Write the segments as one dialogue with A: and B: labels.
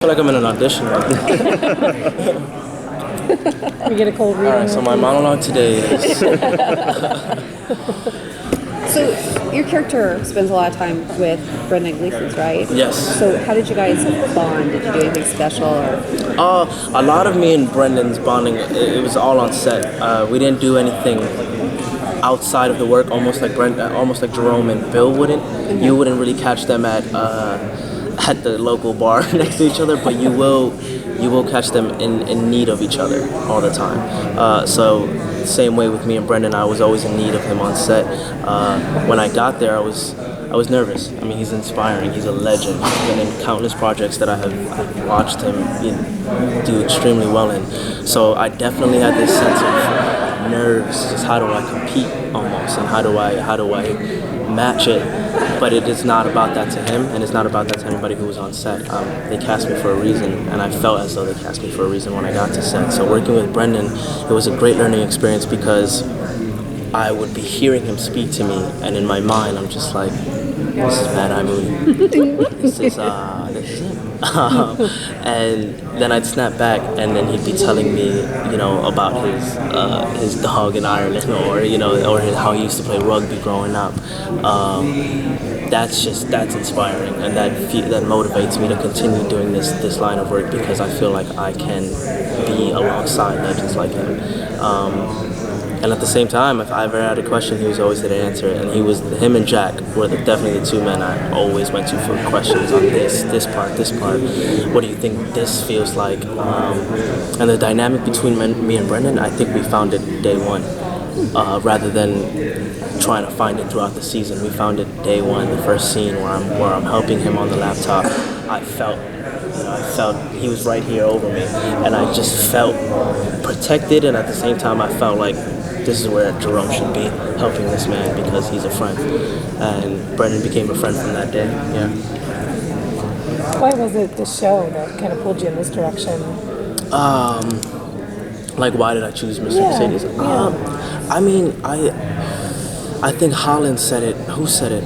A: I feel like I'm in an audition right now.
B: We get a cold reading.
A: Alright, so my monologue today is...
C: So your character spends a lot of time with Brendan Gleeson's, right?
A: Yes.
C: So how did you guys bond? Did you do anything special? Or?
A: A lot of me and Brendan's bonding, it was all on set. We didn't do anything outside of the work, almost like Jerome and Bill wouldn't. Mm-hmm. You wouldn't really catch them at the local bar next to each other, but you will catch them in need of each other all the time. So same way with me and Brendan, I was always in need of him on set. When I got there, I was nervous. I mean, he's inspiring. He's a legend. He's been in countless projects that I've watched him do extremely well in. So I definitely had this sense of nerves. Just how do I compete almost, and how do I match it? But it is not about that to him, and it's not about that to anybody who was on set. They cast me for a reason, and I felt as though they cast me for a reason when I got to set. So working with Brendan, it was a great learning experience because I would be hearing him speak to me, and in my mind, I'm just like, this is Bad Eye Moody. This is him. And then I'd snap back, and then he'd be telling me, about his dog in Ireland, or how he used to play rugby growing up. That's inspiring, and that motivates me to continue doing this line of work because I feel like I can be alongside legends like him. And at the same time, if I ever had a question, he was always there to answer it. And him and Jack were definitely the two men I always went to for questions on this part. What do you think this feels like? And the dynamic between me and Brendan, I think we found it day one, rather than trying to find it throughout the season. We found it day one, the first scene where I'm helping him on the laptop. I felt he was right here over me, and I just felt protected, and at the same time I felt like this is where Jerome should be, helping this man because he's a friend. And Brendan became a friend from that day, yeah.
B: Why was it the show that kind of pulled you in this direction?
A: Why did I choose Mr. Mercedes?
B: Yeah.
A: I think Holland said it. Who said it?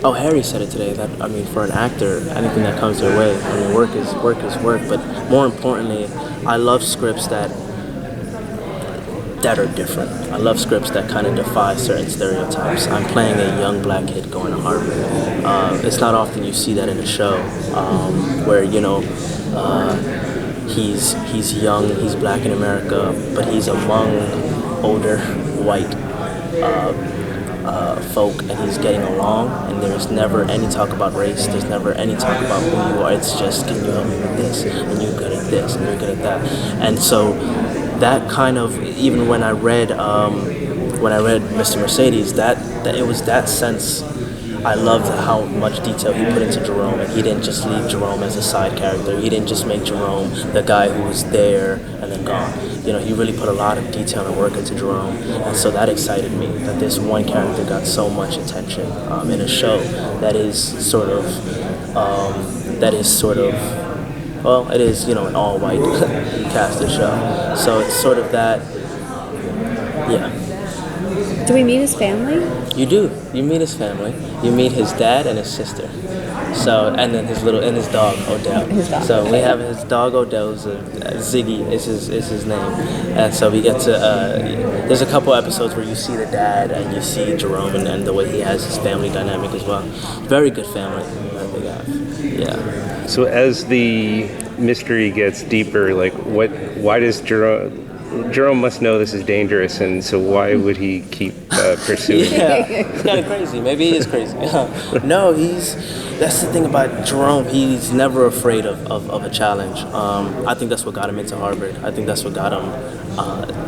A: Harry said it today, that, for an actor, anything that comes their way, work is work, but more importantly, I love scripts that are different. I love scripts that kind of defy certain stereotypes. I'm playing a young black kid going to Harvard. It's not often you see that in a show, where, he's young, he's black in America, but he's among older white folk, and he's getting along, and there's never any talk about race, there's never any talk about who you are. It's just, can you help me with this, and you're good at this, and you're good at that. And so that kind of, even when I read Mr. Mercedes, that it was that sense. I loved how much detail he put into Jerome, and he didn't just leave Jerome as a side character. He didn't just make Jerome the guy who was there and then gone. He really put a lot of detail and work into Jerome, and so that excited me, that this one character got so much attention in a show that is sort of, well, it is, an all-white casted show. So it's sort of that, yeah.
C: Do we meet his family?
A: You do. You meet his family. You meet his dad and his sister. So, and then his dog Odell. So we have his dog Odell. Ziggy is his name. And so we get to. There's a couple episodes where you see the dad and you see Jerome and the way he has his family dynamic as well. Very good family that they have. Yeah.
D: So as the mystery gets deeper, why does Jerome must know this is dangerous, and so why would he keep pursuing
A: it? Yeah, it's kind of crazy. Maybe he is crazy. No, that's the thing about Jerome. He's never afraid of a challenge. I think that's what got him into Harvard. I think that's what got him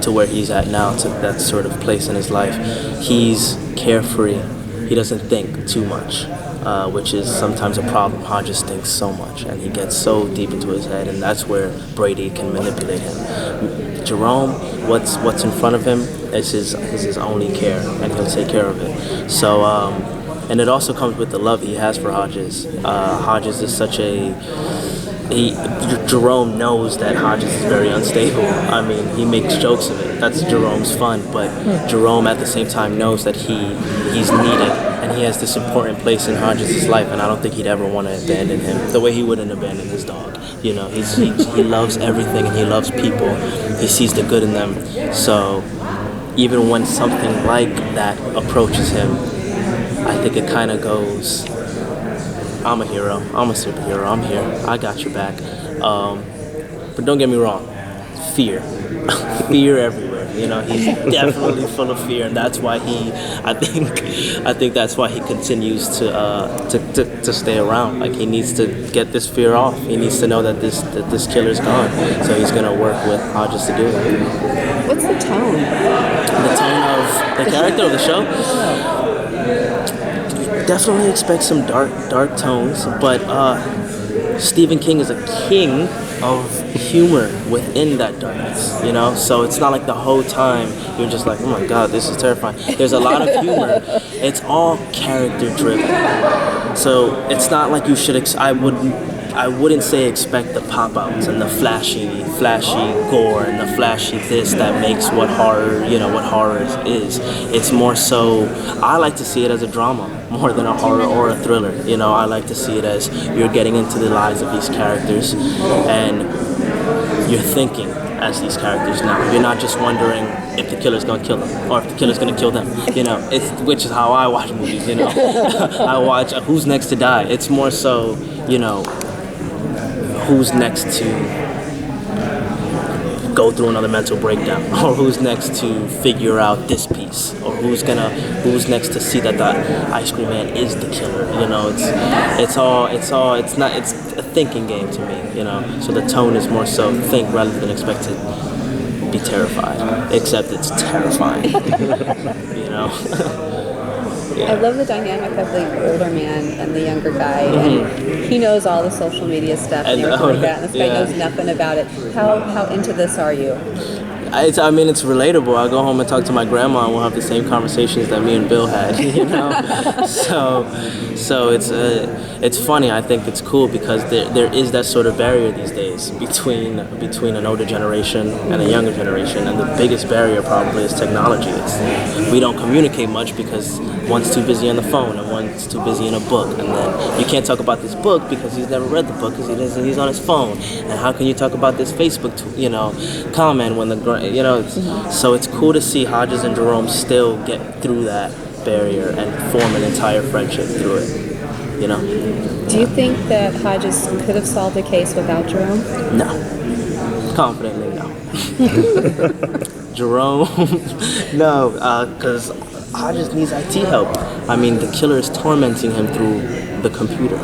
A: to where he's at now, to that sort of place in his life. He's carefree. He doesn't think too much, which is sometimes a problem. Hodges thinks so much, and he gets so deep into his head, and that's where Brady can manipulate him. Jerome, what's in front of him is his only care, and he'll take care of it. So, and it also comes with the love he has for Hodges. Hodges is such a Jerome knows that Hodges is very unstable. I mean, he makes jokes of it. That's Jerome's fun. But Jerome, at the same time, knows that he's needed and he has this important place in Hodges' life. And I don't think he'd ever want to abandon him the way he wouldn't abandon his dog. You know, he loves everything and he loves people. He sees the good in them. So even when something like that approaches him, I think it kind of goes, I'm a hero, I'm a superhero, I'm here, I got your back. But don't get me wrong, fear. Fear everywhere. You know, he's definitely full of fear, and that's why I think that's why he continues to stay around. Like, he needs to get this fear off. He needs to know that this killer's gone. So he's gonna work with Hodges to do it.
C: What's the tone?
A: The tone of the character of the show? Definitely expect some dark tones, but Stephen King is a king of humor within that darkness, you know? So it's not like the whole time you're just like, oh my God, this is terrifying. There's a lot of humor. It's all character driven. So it's not like you should, I wouldn't say expect the pop-outs and the flashy gore and the flashy this that makes what horror is. It's more so, I like to see it as a drama more than a horror or a thriller. You know, I like to see it as you're getting into the lives of these characters and you're thinking as these characters now. You're not just wondering if the killer's gonna kill them or if the killer's gonna kill them. You know, which is how I watch movies, you know. I watch who's next to die. It's more so, you know, who's next to go through another mental breakdown, or who's next to figure out this piece, or who's next to see that the ice cream man is the killer. You know, it's a thinking game to me, you know. So the tone is more so think rather than expect to be terrified, except it's terrifying. You know. Yeah.
C: I love the dynamic of the older man and the younger guy, and he knows all the social media stuff and everything like that, and this guy knows nothing about it. How into this are you?
A: It's relatable. I go home and talk to my grandma, and we'll have the same conversations that me and Bill had. You know, so it's funny. I think it's cool because there is that sort of barrier these days between an older generation and a younger generation, and the biggest barrier probably is technology. We don't communicate much because one's too busy on the phone and one's too busy in a book, and then you can't talk about this book because he's never read the book because he's on his phone. And how can you talk about this Facebook comment when so it's cool to see Hodges and Jerome still get through that barrier and form an entire friendship through it, you know.
C: Do you think that Hodges could have solved the case without Jerome?
A: No. Confidently, no. Jerome, no, because Hodges needs IT help. I mean, the killer is tormenting him through the computer,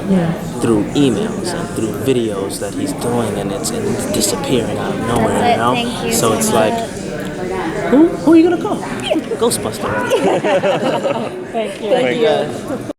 A: through emails and through videos that he's doing, and it's disappearing out of nowhere, you know? So it's like, who are you gonna call? Ghostbuster.
B: Thank you.
A: Thank you.